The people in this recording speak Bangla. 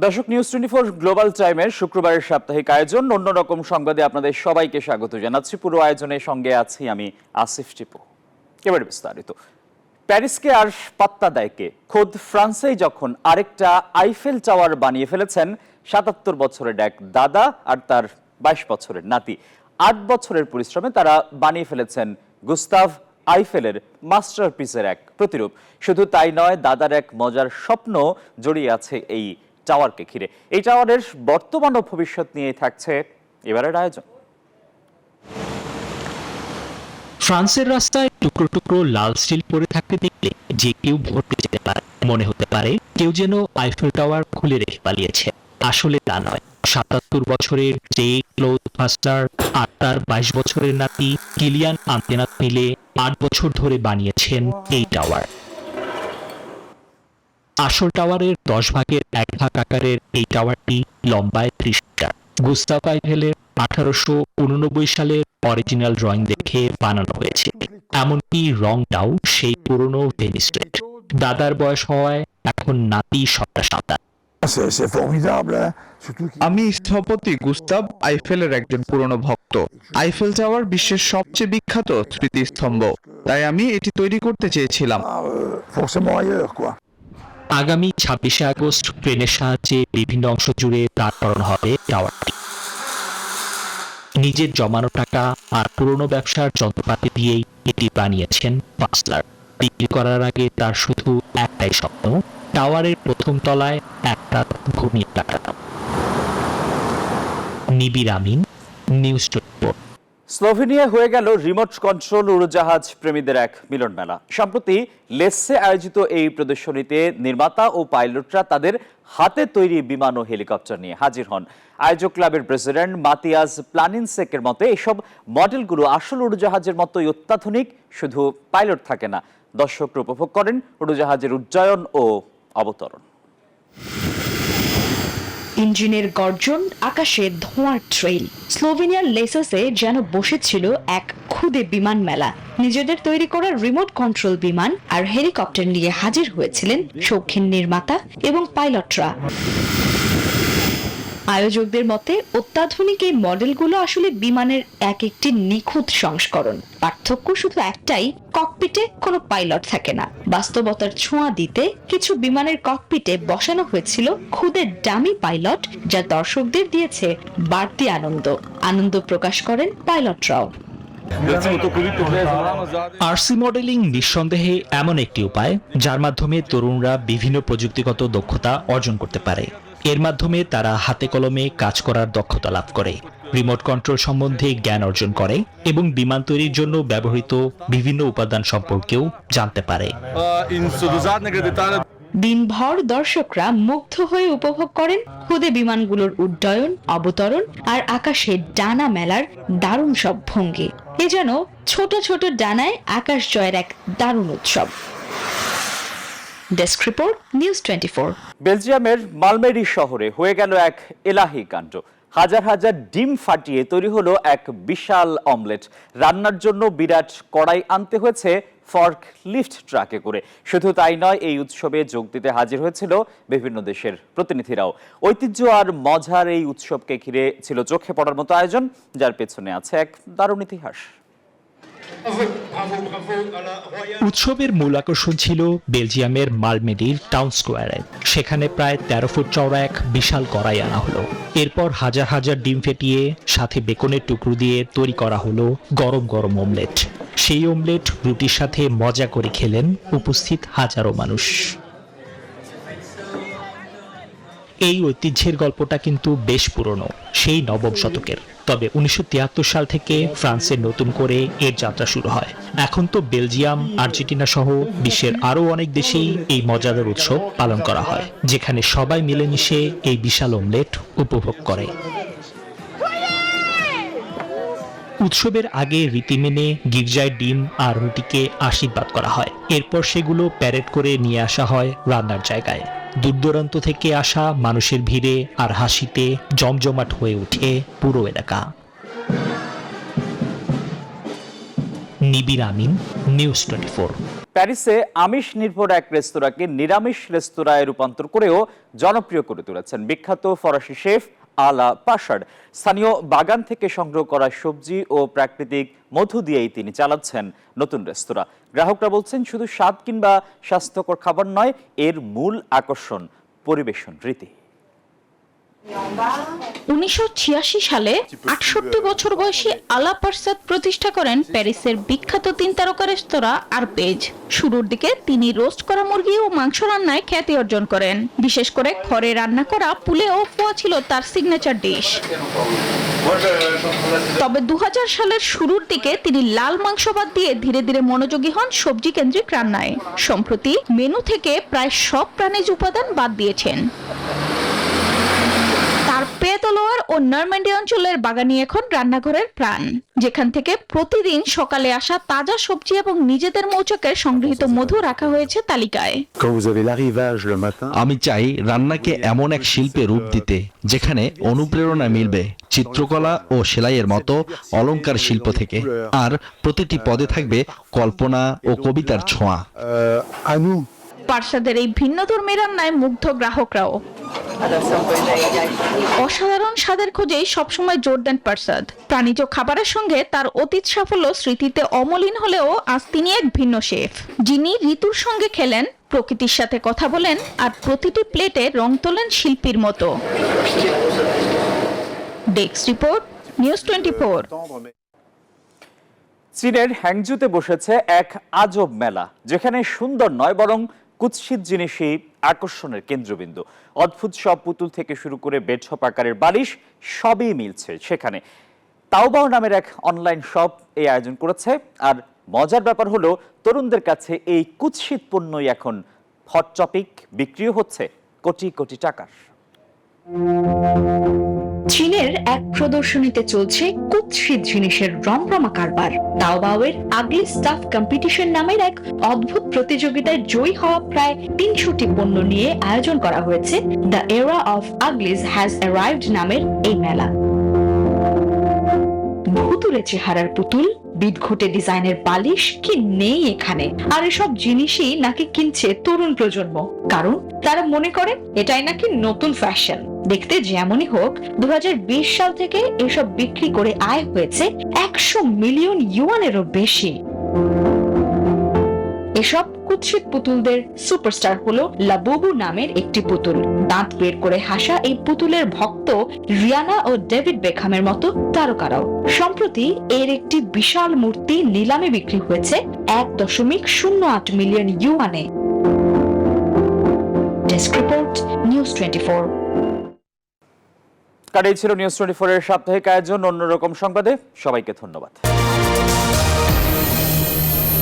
দর্শক, নিউজ 24 গ্লোবাল টাইমের শুক্রবারের সাপ্তাহিক আয়োজন অন্যরকম সংবাদে আপনাদের সবাইকে স্বাগত জানাচ্ছি। পুরো আয়োজনের সঙ্গে আছি আমি আসিফ টিপু। এবারে বিস্তারিত। প্যারিসকে আর পাত্তা দেয় কে? খোদ ফ্রান্সেই যখন আরেকটা আইফেল টাওয়ার বানিয়ে ফেলেছেন ৭৭ বছরের এক দাদা আর তার ২২ বছরের নাতি। ৮ বছরের পরিশ্রমে তারা বানিয়ে ফেলেছেন গুস্তাভ আইফেলের মাস্টারপিসের এক প্রতিরূপ। শুধু তাই নয়, দাদার এক মজার স্বপ্ন জড়িয়ে আছে এই টাওয়ারকে ঘিরে। এই টাওয়ারের বর্তমান ও ভবিষ্যৎ নিয়ে থাকছে এবারের আয়োজন। ফ্রান্সের রাস্তায় টুকরো টুকরো লাল স্টিল পরে থাকতে দেখলে যে কেউ ভরতে যেতে পারে, মনে হতে পারে কেউ যেন আইফেল টাওয়ার খুলে রেখে পালিয়েছে। আসলে তা নয়। ৭৭ বছরের যে ক্লোদ মাস্টার আর তার ২২ বছরের নাতি কিলিয়ান আন্তেনাত মিলে ৮ বছর ধরে বানিয়েছেন এই টাওয়ার। আসল টাওয়ারের ১০ ভাগের ১ ভাগ আকারের এই টাওয়ারটি লম্বায় ৩০ মিটার। গুস্তাভ আইফেলের ১৮৮৯ সালের অরিজিনাল ড্রয়িং দেখে বানানো হয়েছে। এমনকি রংটাও সেই পুরনো ভেনিস রেড। দাদার বয়স হওয়ায় এখন নাতি সবটা সাদা। আমি স্থপতি গুস্তাভ আইফেলের একজন পুরনো ভক্ত। আইফেল টাওয়ার বিশ্বের সবচেয়ে বিখ্যাত স্মৃতিস্তম্ভ, তাই আমি এটি তৈরি করতে চেয়েছিলাম। আগামী ২৬শে আগস্ট ট্রেনের সাহায্যে বিভিন্ন অংশ জুড়ে দাঁড় করানো হবে টাওয়ারটি। নিজের জমানো টাকা আর পুরনো ব্যবসার যন্ত্রপাতি দিয়েই এটি বানিয়েছেন বাসলার। বিক্রি করার আগে তার শুধু একটাই স্বপ্ন, টাওয়ারের প্রথম তলায় একটা ঘুমিয়ে কাটানো। নিবির আমিন, নিউজ 24। স্লোভেনিয়া হয়ে গেল রিমোট কন্ট্রোল উড়োজাহাজ প্রেমীদের এক মিলন মেলা। সম্প্রতি লেসে আয়োজিত এই প্রদর্শনীতে নির্মাতা ও পাইলটরা তাদের হাতে তৈরি বিমান ও হেলিকপ্টার নিয়ে হাজির হন। আয়োজক ক্লাবের প্রেসিডেন্ট মাতিয়াস প্লানিনসেকের মতে এসব মডেলগুলো আসল উড়োজাহাজের মতোই অত্যাধুনিক। শুধু পাইলট থাকে না, দর্শকরা উপভোগ করেন উড়োজাহাজের উড্ডয়ন ও অবতরণ। ইঞ্জিনের গর্জন, আকাশে ধোঁয়ার ট্রেইল। স্লোভেনিয়ার লেসাসে যেন বসেছিল এক খুদে বিমান মেলা। নিজেদের তৈরি করা রিমোট কন্ট্রোল বিমান আর হেলিকপ্টার নিয়ে হাজির হয়েছিলেন শৌখিন নির্মাতা এবং পাইলটরা। আয়োজকদের মতে অত্যাধুনিক এই মডেলগুলো আসলে বিমানের এক একটি নিখুঁত সংস্করণ। পার্থক্য শুধু একটাই, ককপিটে কোনো পাইলট থাকে না। বাস্তবতার ছোঁয়া দিতে কিছু বিমানের ককপিটে বসানো হয়েছিল খুদে ডামি পাইলট, যা দর্শকদের দিয়েছে বাড়তি আনন্দ প্রকাশ করেন পাইলটরাও। আরসি মডেলিং নিঃসন্দেহে এমন একটি উপায় যার মাধ্যমে তরুণরা বিভিন্ন প্রযুক্তিগত দক্ষতা অর্জন করতে পারে। এর মাধ্যমে তারা হাতে কলমে কাজ করার দক্ষতা লাভ করে, রিমোট কন্ট্রোল সম্বন্ধে জ্ঞান অর্জন করে এবং বিমান তৈরির জন্য ব্যবহৃত বিভিন্ন উপাদান সম্পর্কেও জানতে পারে। দিনভর দর্শকরা মুগ্ধ হয়ে উপভোগ করেন খুদে বিমানগুলোর উড্ডয়ন, অবতরণ আর আকাশে ডানা মেলার দারুণ সব ভঙ্গি। এ যেন ছোট ছোট ডানায় আকাশ জয়ের এক দারুণ উৎসব। Desk report, news 24। বেলজিয়ামের মালমেরি শহরে হয়ে গেল এক এলাহি কাণ্ড। হাজার হাজার ডিম ফাটিয়ে তৈরি হলো এক বিশাল অমলেট। রান্নার জন্য বিরাট কড়াই আনতে হয়েছে ফর্ক লিফট ট্রাকে করে। শুধু তাই নয়, এই উৎসবে যোগ দিতে হাজির হয়েছিল বিভিন্ন দেশের প্রতিনিধিরাও। ঐতিহ্য আর মজার এই উৎসবকে ঘিরে ছিল চোখে পড়ার মতো আয়োজন, যার পেছনে আছে এক দারুণ ইতিহাস। উৎসবের মূল আকর্ষণ ছিল বেলজিয়ামের মালমেরির টাউন স্কোয়ারে। সেখানে প্রায় ১৩ ফুট চওড়া এক বিশাল কড়াই আনা হলো। এরপর হাজার হাজার ডিম ফেটিয়ে সাথে বেকনের টুকরো দিয়ে তৈরি করা হলো গরম গরম অমলেট। সেই অমলেট রুটির সাথে মজা করে খেলেন উপস্থিত হাজারো মানুষ। এই ঐতিহ্যের গল্পটা কিন্তু বেশ পুরনো, সেই নবম শতকের। তবে ১৯৭৩ সাল থেকে ফ্রান্সে নতুন করে এর যাত্রা শুরু হয়। এখন তো বেলজিয়াম, আর্জেন্টিনা সহ বিশ্বের আরো অনেক দেশেই এই মজাদার উৎসব পালন করা হয়, যেখানে সবাই মিলেমিশে এই বিশাল অমলেট উপভোগ করে। উৎসবের আগে রীতি মেনে গির্জায় ডিম আর রুটিকে আশীর্বাদ করা হয়। এরপর সেগুলো প্যারেড করে নিয়ে আসা হয় রান্নার জায়গায়। দূর দূরান্ত থেকে আসা মানুষের ভিড়ে আর হাসিতে জমজমাট হয়ে ওঠে পুরো এলাকা। নিবির আমিন, নিউজ 24। প্যারিসে আমিষ নির্ভর এক রেস্তোরাঁকে নিরামিষ রেস্তোরাঁয় রূপান্তর করেও জনপ্রিয় করে তুলেছেন বিখ্যাত ফরাসি শেফ আলা পাশার্ড। স্থানীয় বাগান থেকে সংগ্রহ করা সবজি ও প্রাকৃতিক মধু দিয়েই তিনি চালাচ্ছেন নতুন রেস্তোরাঁ। গ্রাহকরা বলছেন শুধু স্বাদ কিংবা স্বাস্থ্যকর খাবার নয়, এর মূল আকর্ষণ পরিবেশন রীতি। 1986 সালে 68 বছর বয়সী আলা পারসাদ প্রতিষ্ঠা করেন প্যারিসের বিখ্যাত 3 তারকা রেস্তোরাঁ আরপেজ। শুরুর দিকে তিনি রোস্ট করা মুরগি ও মাংস রান্নায় খ্যাতি অর্জন করেন। বিশেষ করে ঘরে রান্না করা পুলে ও ফোয়া ছিল তার সিগনেচার ডিশ। তবে 2000 সালের শুরুর দিকে তিনি লাল মাংস বাদ দিয়ে ধীরে ধীরে মনোযোগী হন সবজি কেন্দ্রিক রান্নায়। সম্প্রতি মেনু থেকে প্রায় সব প্রাণীজ উপাদান বাদ দিয়েছেন। তার পেতলোয়ার ও নরম্যান্ডি অঞ্চলের বাগানই এখন রান্নাঘরের প্রাণ, যেখান থেকে প্রতিদিন সকালে আসা তাজা সবজি এবং নিজেদের মৌচাকের সংগৃহীত মধু রাখা হয়েছে তালিকায়। আমি চাই রান্নাকে এমন এক শিল্পে রূপ দিতে যেখানে অনুপ্রেরণা মিলবে চিত্রকলা ও সেলাইয়ের মতো অলংকার শিল্প থেকে, আর প্রতিটি পদে থাকবে কল্পনা ও কবিতার ছোঁয়া। পারসাদের এই ভিন্নধর্মী রান্নায় মুগ্ধ গ্রাহকরাও। অসাধারণ স্বাদের খোঁজেই সবসময় জোর দেন পারসাদ। প্রাণীজ খাবারের সঙ্গে তার অতীত সাফল্য স্মৃতিতে অমলিন হলেও আজ তিনি এক ভিন্ন শেফ, যিনি ঋতুর সঙ্গে খেলেন, প্রকৃতির সাথে কথা বলেন আর প্রতিটি প্লেটে রং তোলেন শিল্পীর মতো। Desk report, news 24। চীনের হ্যাংজুতে বসেছে এক আজব মেলা, যেখানে সুন্দর নয় বরং কুৎসিত জিনিসই আকর্ষণের কেন্দ্রবিন্দু। অদ্ভুত সব পুতুল থেকে শুরু করে বেডশপ আকারের বালিশ সবই মিলছে সেখানে। তাওবাও নামের এক অনলাইন শপ এই আয়োজন করেছে। আর মজার ব্যাপার হলো, তরুণদের কাছে এই কুৎসিত পণ্যই এখন হট টপিক, বিক্রিও হচ্ছে কোটি কোটি টাকার। চীনের এক প্রদর্শনীতে চলছে কুৎসিত জিনিসের রমরমা কারবার। তাওবাওয়ের আগলি স্টাফ কম্পিটিশন নামের এক অদ্ভুত প্রতিযোগিতায় জয়ী হওয়া প্রায় 300টি পণ্য নিয়ে আয়োজন করা হয়েছে দ্য এরা অফ আগলিজ হ্যাজ অ্যারাইভড নামের এই মেলা। ভুতুড়ে চেহারার পুতুল, বিদঘুটে ডিজাইনের বালিশ কি নেই এখানে। আর এসব জিনিসই নাকি কিনছে তরুণ প্রজন্ম, কারণ তারা মনে করে এটাই নাকি নতুন ফ্যাশন। দেখতে যেমনই হোক, 2020 সাল থেকে এসব বিক্রি করে আয় হয়েছে 100 মিলিয়ন ইউয়ানেরও বেশি। এসব কুৎসিত পুতুলদের সুপারস্টার হলো লাবুবু নামের একটি পুতুল। দাঁত বের করে হাসা এই পুতুলের ভক্ত রিয়ানা ও ডেভিড বেকহামের মতো তারকারাও। সম্প্রতি এর একটি বিশাল মূর্তি নিলামে বিক্রি হয়েছে 1.08 মিলিয়ন ইউয়ানে। Desk report, news 24। কাটাই ছিল নিউজ 24 এর সাপ্তাহিক আয়োজন অন্যরকম সংবাদে। সবাইকে ধন্যবাদ।